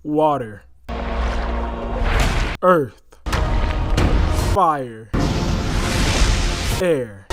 water, earth, fire, air.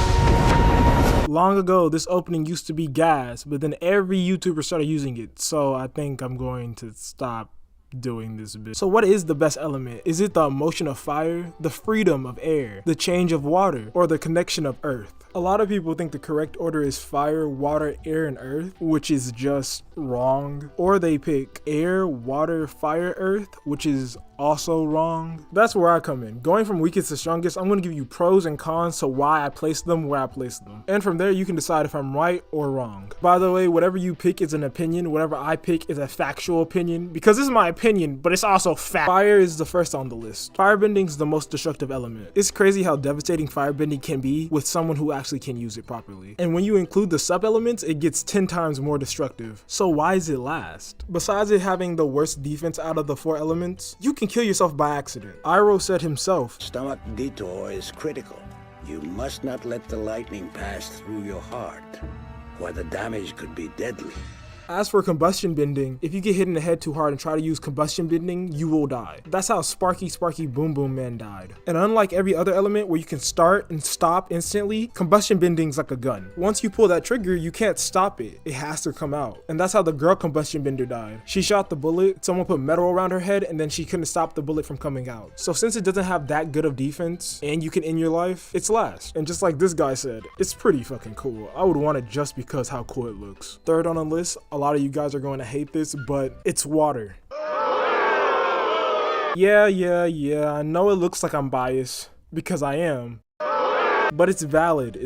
Long ago, this opening used to be gas, but then every YouTuber started using it, so I think I'm going to stop doing this bit. So what is the best element? Is it the emotion of fire, the freedom of air, the change of water, or the connection of earth? A lot of people think the correct order is fire, water, air, and earth, which is just wrong. Or they pick air, water, fire, earth, which is also wrong. That's where I come in. Going from weakest to strongest, I'm going to give you pros and cons to why I place them where I place them. And from there, you can decide if I'm right or wrong. By the way, whatever you pick is an opinion. Whatever I pick is a factual opinion, because this is my opinion, but it's also fact. Fire is the first on the list. Firebending is the most destructive element. It's crazy how devastating firebending can be with someone who actually can use it properly. And when you include the sub-elements, it gets 10 times more destructive. So why is it last? Besides it having the worst defense out of the 4 elements, you can kill yourself by accident. Iroh said himself, "Stomach detour is critical. You must not let the lightning pass through your heart, or the damage could be deadly." As for combustion bending, if you get hit in the head too hard and try to use combustion bending, you will die. That's how Sparky Boom Boom Man died. And unlike every other element where you can start and stop instantly, combustion bending's like a gun. Once you pull that trigger, you can't stop it. It has to come out. And that's how the girl combustion bender died. She shot the bullet, someone put metal around her head, and then she couldn't stop the bullet from coming out. So since it doesn't have that good of defense, and you can end your life, it's last. And just like this guy said, it's pretty fucking cool. I would want it just because how cool it looks. Third on the list, a lot of you guys are going to hate this, but it's water. Yeah, I know it looks like I'm biased, because I am. But it's valid,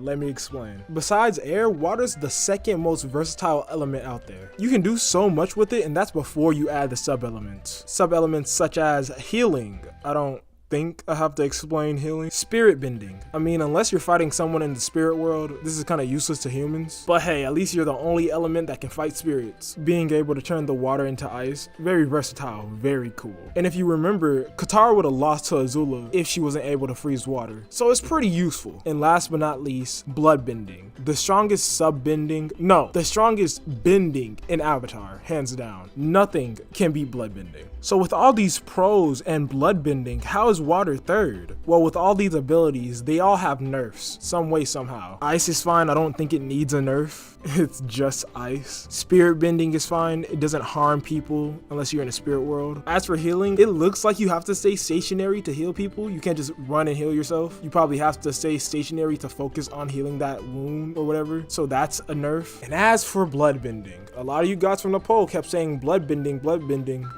let me explain. Besides air, water's the second most versatile element out there. You can do so much with it, and that's before you add the sub-elements. Sub-elements such as healing. I don't think I have to explain healing. Spirit bending. I mean, unless you're fighting someone in the spirit world, this is kind of useless to humans. But hey, at least you're the only element that can fight spirits. Being able to turn the water into ice, very versatile, very cool. And if you remember, Katara would have lost to Azula if she wasn't able to freeze water. So it's pretty useful. And last but not least, blood bending. The strongest the strongest bending in Avatar, hands down. Nothing can beat blood bending. So with all these pros and blood bending, how is water third? Well, with all these abilities, they all have nerfs, some way, somehow. Ice is fine, I don't think it needs a nerf. It's just ice. Spirit bending is fine, it doesn't harm people unless you're in a spirit world. As for healing, it looks like you have to stay stationary to heal people. You can't just run and heal yourself. You probably have to stay stationary to focus on healing that wound or whatever. So that's a nerf. And as for blood bending, a lot of you guys from the poll kept saying blood bending.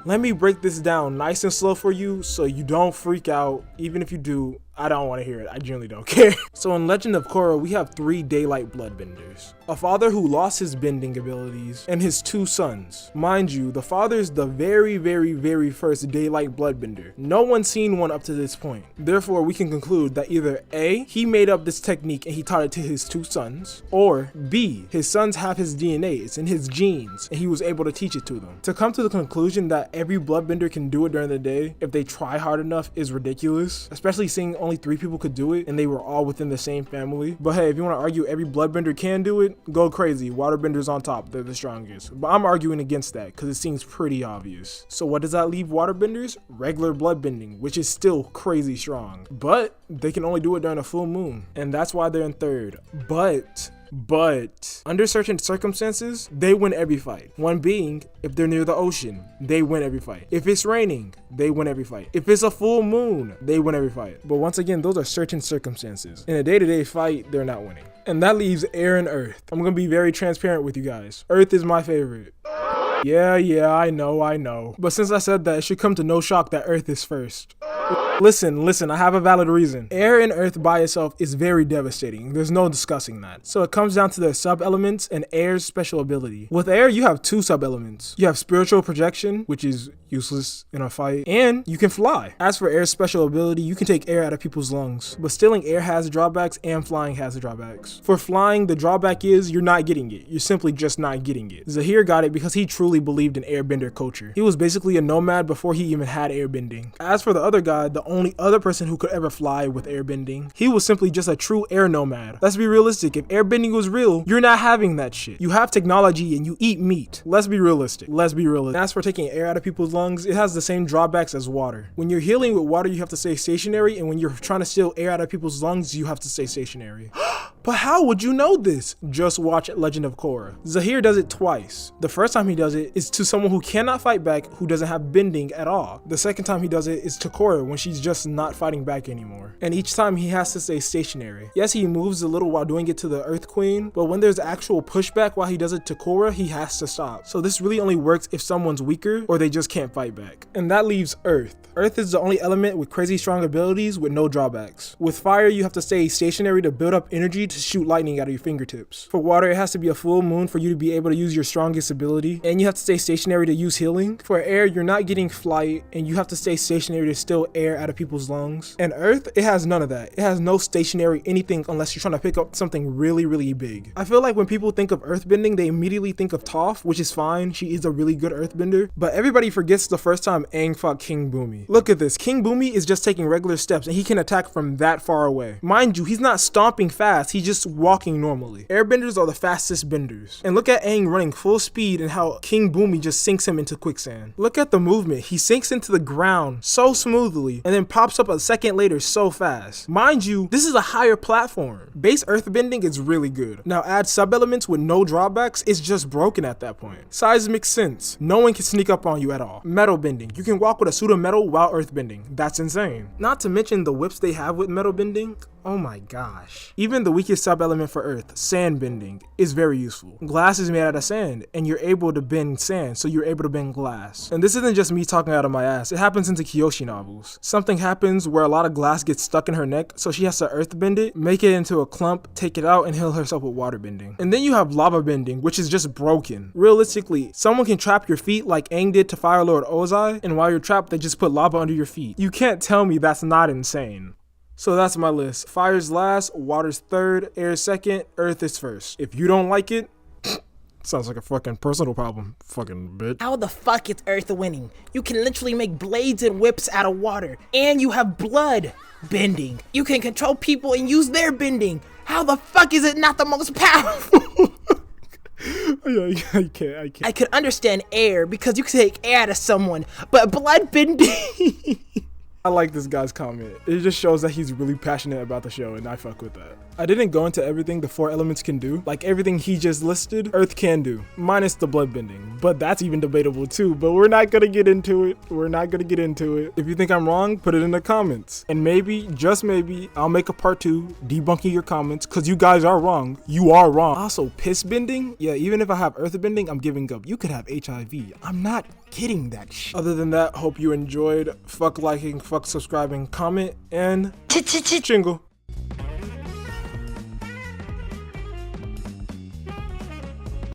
Let me break this down nice and slow for you so you don't freak out. Even if you do, I don't want to hear it. I genuinely don't care. So in Legend of Korra, we have 3 daylight bloodbenders. A father who lost his bending abilities and his 2 sons. Mind you, the father is the very first daylight bloodbender. No one's seen one up to this point. Therefore, we can conclude that either A, he made up this technique and he taught it to his 2 sons, or B, his sons have his DNA, it's in his genes, and he was able to teach it to them. To come to the conclusion that every bloodbender can do it during the day if they try hard enough is ridiculous, especially seeing only 3 people could do it and they were all within the same family. But hey, if you want to argue every bloodbender can do it, go crazy. Waterbenders on top, they're the strongest. But I'm arguing against that because it seems pretty obvious. So what does that leave waterbenders? Regular bloodbending, which is still crazy strong, but they can only do it during a full moon, and that's why they're in third. But under certain circumstances, they win every fight. One being, if they're near the ocean, they win every fight. If it's raining, they win every fight. If it's a full moon, they win every fight. But once again, those are certain circumstances. In a day-to-day fight, they're not winning. And that leaves air and earth. I'm gonna be very transparent with you guys. Earth is my favorite. Yeah, I know. But since I said that, it should come to no shock that earth is first. Listen, I have a valid reason. Air and earth by itself is very devastating. There's no discussing that. So it comes down to their sub-elements and air's special ability. With air, you have 2 sub-elements. You have spiritual projection, which is useless in a fight, and you can fly. As for air's special ability, you can take air out of people's lungs. But stealing air has drawbacks and flying has drawbacks. For flying, the drawback is you're not getting it. You're simply just not getting it. Zahir got it because he truly believed in airbender culture. He was basically a nomad before he even had airbending. As for the other guy, the only other person who could ever fly with airbending. He was simply just a true air nomad. Let's be realistic. If airbending was real, you're not having that shit. You have technology and you eat meat. Let's be realistic. Let's be realistic. As for taking air out of people's lungs, it has the same drawbacks as water. When you're healing with water, you have to stay stationary, and when you're trying to steal air out of people's lungs, you have to stay stationary. But how would you know this? Just watch Legend of Korra. Zahir does it twice. The first time he does it is to someone who cannot fight back, who doesn't have bending at all. The second time he does it is to Korra when she's just not fighting back anymore. And each time he has to stay stationary. Yes, he moves a little while doing it to the Earth Queen, but when there's actual pushback while he does it to Korra, he has to stop. So this really only works if someone's weaker or they just can't fight back. And that leaves Earth. Earth is the only element with crazy strong abilities with no drawbacks. With fire, you have to stay stationary to build up energy to shoot lightning out of your fingertips. For water, it has to be a full moon for you to be able to use your strongest ability, and you have to stay stationary to use healing. For air, you're not getting flight, and you have to stay stationary to steal air out of people's lungs. And Earth, it has none of that. It has no stationary anything unless you're trying to pick up something really, really big. I feel like when people think of earthbending, they immediately think of Toph, which is fine. She is a really good earthbender, but everybody forgets the first time Aang fought King Bumi. Look at this. King Bumi is just taking regular steps, and he can attack from that far away. Mind you, he's not stomping fast. He's just walking normally. Airbenders are the fastest benders. And look at Aang running full speed and how King Bumi just sinks him into quicksand. Look at the movement. He sinks into the ground so smoothly and then pops up a second later so fast. Mind you, this is a higher platform. Base earthbending is really good. Now add sub-elements with no drawbacks, it's just broken at that point. Seismic sense. No one can sneak up on you at all. Metal bending. You can walk with a suit of metal while earthbending. That's insane. Not to mention the whips they have with metal bending. Oh my gosh. Even the weakest sub-element for Earth, sand bending, is very useful. Glass is made out of sand, and you're able to bend sand, so you're able to bend glass. And this isn't just me talking out of my ass, it happens in the Kyoshi novels. Something happens where a lot of glass gets stuck in her neck, so she has to earth bend it, make it into a clump, take it out, and heal herself with water bending. And then you have lava bending, which is just broken. Realistically, someone can trap your feet like Aang did to Fire Lord Ozai, and while you're trapped, they just put lava under your feet. You can't tell me that's not insane. So that's my list. Fire's last, water's third, air's second, earth is first. If you don't like it, sounds like a fucking personal problem, fucking bitch. How the fuck is Earth winning? You can literally make blades and whips out of water, and you have blood bending. You can control people and use their bending. How the fuck is it not the most powerful? I can't. I could understand air because you can take air out of someone, but blood bending? I like this guy's comment. It just shows that he's really passionate about the show, and I fuck with that. I didn't go into everything the 4 elements can do. Like everything he just listed, Earth can do, minus the blood bending. But that's even debatable too, but we're not gonna get into it. If you think I'm wrong, put it in the comments. And maybe, just maybe, I'll make a part 2 debunking your comments, cause you guys are wrong. You are wrong. Also, piss bending? Yeah, even if I have earth bending, I'm giving up. You could have HIV. I'm not getting that shit. Other than that, hope you enjoyed. Fuck liking, fuck subscribing, comment, and jingle.